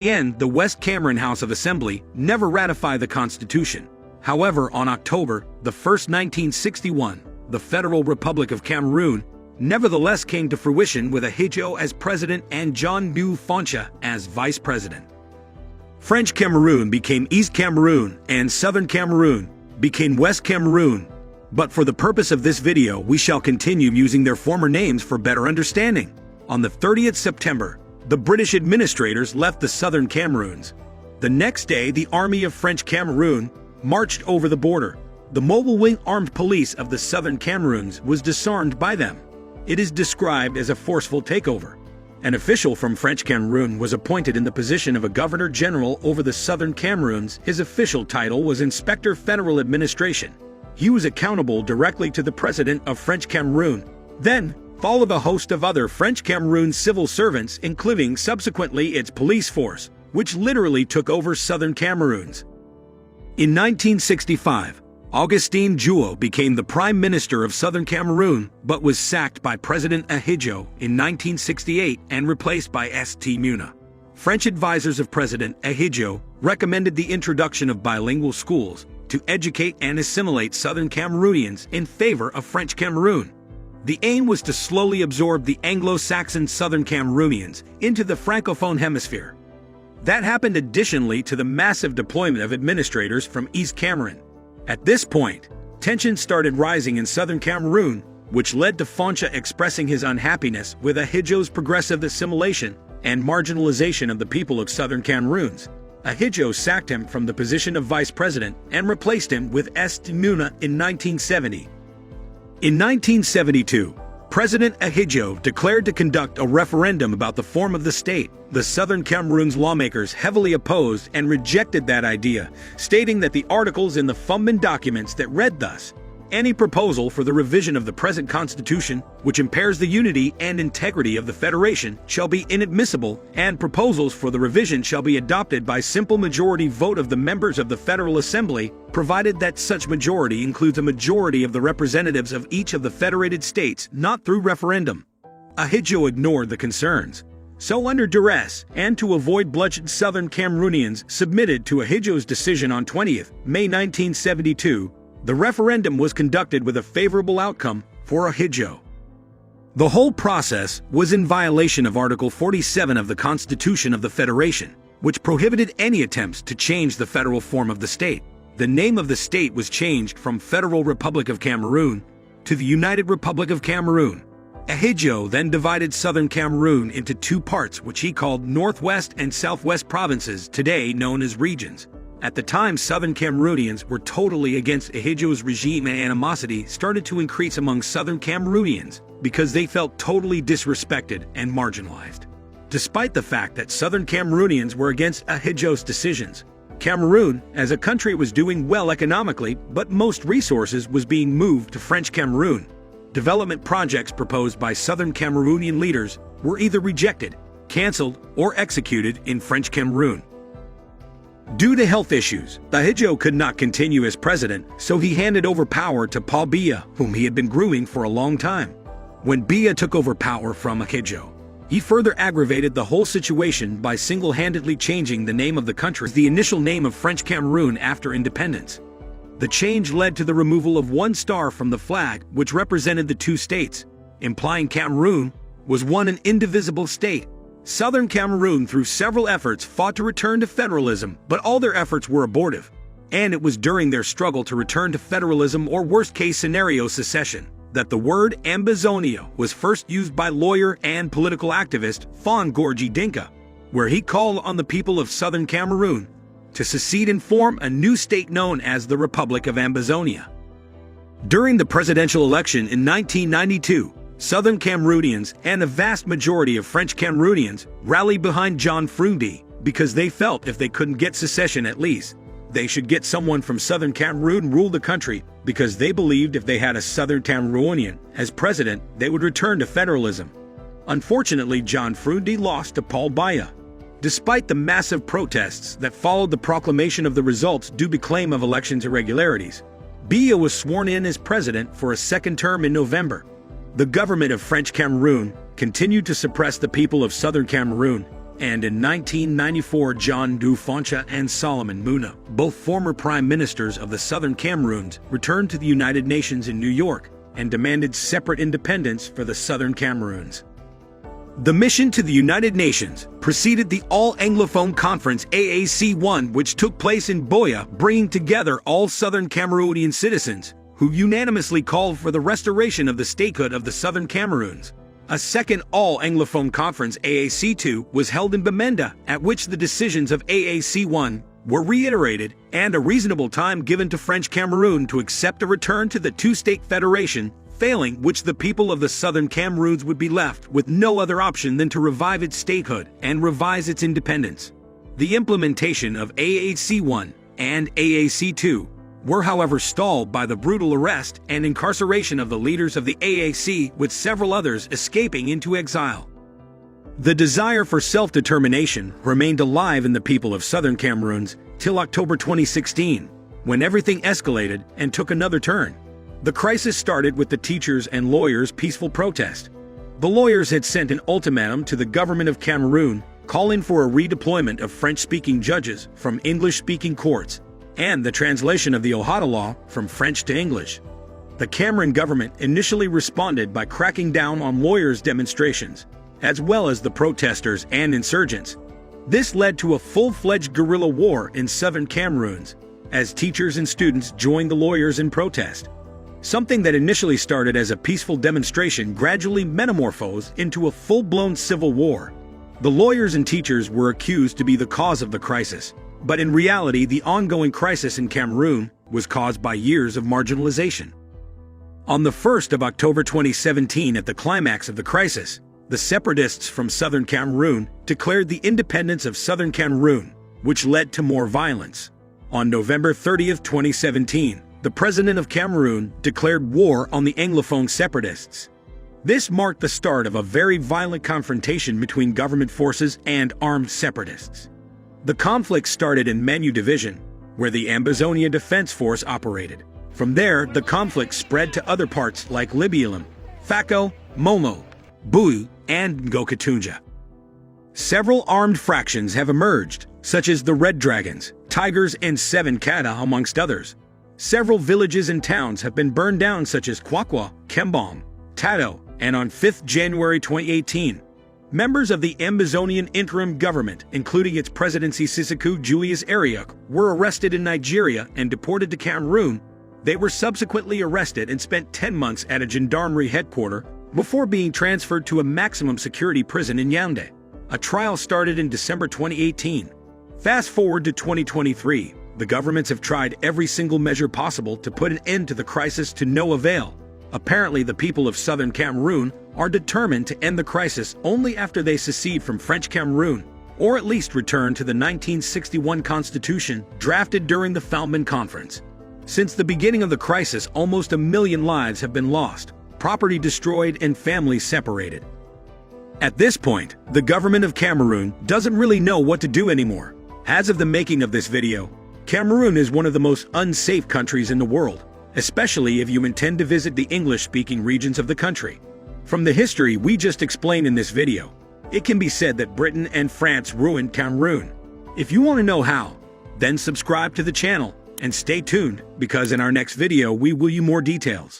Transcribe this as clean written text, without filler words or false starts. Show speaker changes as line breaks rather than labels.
end, the West Cameroon House of Assembly never ratified the Constitution. However, on October 1st, 1961, the Federal Republic of Cameroon nevertheless came to fruition with Ahidjo as president and John Bu Foncha as vice president. French Cameroon became East Cameroon and Southern Cameroon became West Cameroon. But for the purpose of this video, we shall continue using their former names for better understanding. On the 30th September, the British administrators left the Southern Cameroons. The next day, the Army of French Cameroon marched over the border. The mobile wing armed police of the Southern Cameroons was disarmed by them. It is described as a forceful takeover. An official from French Cameroon was appointed in the position of a Governor General over the Southern Cameroons. His official title was Inspector Federal Administration. He was accountable directly to the President of French Cameroon. Then followed a host of other French Cameroon civil servants, including subsequently its police force, which literally took over Southern Cameroons. In 1965, Augustin Juo became the Prime Minister of Southern Cameroon, but was sacked by President Ahidjo in 1968 and replaced by St. Muna. French advisors of President Ahidjo recommended the introduction of bilingual schools to educate and assimilate Southern Cameroonians in favor of French Cameroon. The aim was to slowly absorb the Anglo-Saxon Southern Cameroonians into the Francophone hemisphere. That happened additionally to the massive deployment of administrators from East Cameroon. At this point, tensions started rising in Southern Cameroon, which led to Foncha expressing his unhappiness with Ahidjo's progressive assimilation and marginalization of the people of Southern Cameroons. Ahidjo sacked him from the position of vice president and replaced him with St. Muna in 1970. In 1972, President Ahidjo declared to conduct a referendum about the form of the state. The Southern Cameroon's lawmakers heavily opposed and rejected that idea, stating that the articles in the Fundment documents that read thus, "Any proposal for the revision of the present constitution, which impairs the unity and integrity of the federation, shall be inadmissible, and proposals for the revision shall be adopted by simple majority vote of the members of the Federal Assembly, provided that such majority includes a majority of the representatives of each of the federated states, not through referendum." Ahidjo ignored the concerns. So under duress, and to avoid bloodshed, Southern Cameroonians submitted to Ahidjo's decision on 20th May 1972. The referendum was conducted with a favorable outcome for Ahidjo. The whole process was in violation of Article 47 of the Constitution of the Federation, which prohibited any attempts to change the federal form of the state. The name of the state was changed from Federal Republic of Cameroon to the United Republic of Cameroon. Ahidjo then divided Southern Cameroon into two parts, which he called Northwest and Southwest provinces, today known as regions. At the time, Southern Cameroonians were totally against Ahidjo's regime, and animosity started to increase among Southern Cameroonians because they felt totally disrespected and marginalized. Despite the fact that Southern Cameroonians were against Ahidjo's decisions, Cameroon, as a country, was doing well economically, but most resources was being moved to French Cameroon. Development projects proposed by Southern Cameroonian leaders were either rejected, cancelled, or executed in French Cameroon. Due to health issues, Ahidjo could not continue as president, so he handed over power to Paul Biya, whom he had been grooming for a long time. When Biya took over power from Ahidjo, he further aggravated the whole situation by single-handedly changing the name of the country, the initial name of French Cameroon after independence. The change led to the removal of one star from the flag, which represented the two states, implying Cameroon was one and indivisible state. Southern Cameroon, through several efforts, fought to return to federalism, but all their efforts were abortive. And it was during their struggle to return to federalism, or worst-case scenario secession, that the word Ambazonia was first used by lawyer and political activist Fon Gorgi Dinka, where he called on the people of Southern Cameroon to secede and form a new state known as the Republic of Ambazonia. During the presidential election in 1992, Southern Cameroonians and a vast majority of French Cameroonians rallied behind John Frundi because they felt if they couldn't get secession, at least they should get someone from Southern Cameroon rule the country, because they believed if they had a Southern Cameroonian as president, they would return to federalism. Unfortunately, John Frundi lost to Paul Biya. Despite the massive protests that followed the proclamation of the results due to claim of elections irregularities, Biya was sworn in as president for a second term in November. The government of French Cameroon continued to suppress the people of Southern Cameroon and in 1994 John Du Foncha and Solomon Muna, both former prime ministers of the Southern Cameroons, returned to the United Nations in New York and demanded separate independence for the Southern Cameroons. The mission to the United Nations preceded the All-Anglophone Conference AAC1, which took place in Biya, bringing together all Southern Cameroonian citizens who unanimously called for the restoration of the statehood of the Southern Cameroons. A second All-Anglophone Conference, AAC2, was held in Bamenda, at which the decisions of AAC1 were reiterated and a reasonable time given to French Cameroon to accept a return to the two-state federation, failing which the people of the Southern Cameroons would be left with no other option than to revive its statehood and revise its independence. The implementation of AAC1 and AAC2 were however stalled by the brutal arrest and incarceration of the leaders of the AAC, with several others escaping into exile. The desire for self-determination remained alive in the people of Southern Cameroons till October 2016, when everything escalated and took another turn. The crisis started with the teachers' and lawyers' peaceful protest. The lawyers had sent an ultimatum to the government of Cameroon, calling for a redeployment of French-speaking judges from English-speaking courts and the translation of the Ojong law from French to English. The Cameroon government initially responded by cracking down on lawyers' demonstrations, as well as the protesters and insurgents. This led to a full-fledged guerrilla war in southern Cameroons, as teachers and students joined the lawyers in protest. Something that initially started as a peaceful demonstration gradually metamorphosed into a full-blown civil war. The lawyers and teachers were accused to be the cause of the crisis, but in reality the ongoing crisis in Cameroon was caused by years of marginalization. On the 1st of October 2017, at the climax of the crisis, the separatists from southern Cameroon declared the independence of southern Cameroon, which led to more violence. On November 30, 2017, the president of Cameroon declared war on the Anglophone separatists. This marked the start of a very violent confrontation between government forces and armed separatists. The conflict started in Manu Division, where the Ambazonia Defense Force operated. From there, the conflict spread to other parts like Libialam, Fako, Momo, Bui, and Ngokatunja. Several armed fractions have emerged, such as the Red Dragons, Tigers, and Seven Kata, amongst others. Several villages and towns have been burned down, such as Kwakwa, Kembong, Tado, and on 5 January 2018, members of the Ambazonian interim government, including its presidency Sisiku Julius Ariuk, were arrested in Nigeria and deported to Cameroon. They were subsequently arrested and spent 10 months at a gendarmerie headquarters before being transferred to a maximum security prison in Yaoundé. A trial started in December 2018. Fast forward to 2023, the governments have tried every single measure possible to put an end to the crisis, to no avail. Apparently, the people of southern Cameroon are determined to end the crisis only after they secede from French Cameroon, or at least return to the 1961 constitution drafted during the Fountain Conference. Since the beginning of the crisis, almost 1 million lives have been lost, property destroyed, and families separated. At this point, the government of Cameroon doesn't really know what to do anymore. As of the making of this video, Cameroon is one of the most unsafe countries in the world, especially if you intend to visit the English-speaking regions of the country. From the history we just explained in this video, it can be said that Britain and France ruined Cameroon. If you want to know how, then subscribe to the channel and stay tuned, because in our next video we will give you more details.